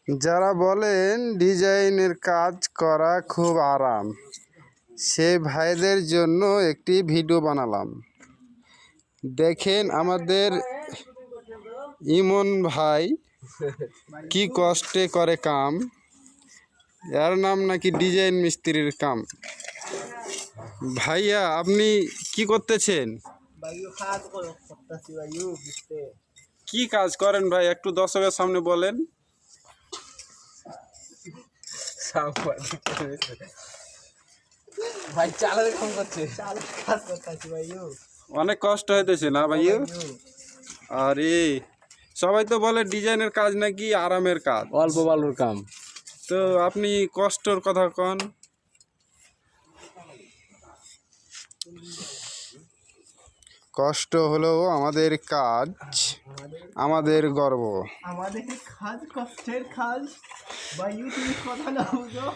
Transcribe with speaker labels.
Speaker 1: যারা বলেন ডিজাইনের কাজ করা খুব আরাম, সেই ভাইদের জন্য একটি ভিডিও বানালাম। দেখেন আমাদের ইমন ভাই কি কষ্টে করে কাম। এর নাম নাকি ডিজাইন মিস্ত্রির কাম। ভাইয়া আপনি কি করতেছেন? কি কাজ করেন ভাই, একটু দর্শকের সামনে বলেন।
Speaker 2: ভাই চালের কাম করছে।
Speaker 1: অনেক কষ্ট হইতেছে না ভাইয়া? আরে সবাই তো বলে ডিজাইনের কাজ নাকি আরামের কাজ,
Speaker 2: অল্প বালুর কাম।
Speaker 1: তো আপনি কষ্টর কথা কন। কষ্ট হলো আমাদের কাজ, আমাদের গর্ব।
Speaker 3: আমাদের কাজ কষ্টের কাজ। ভাই তুমি কথা না বুঝো।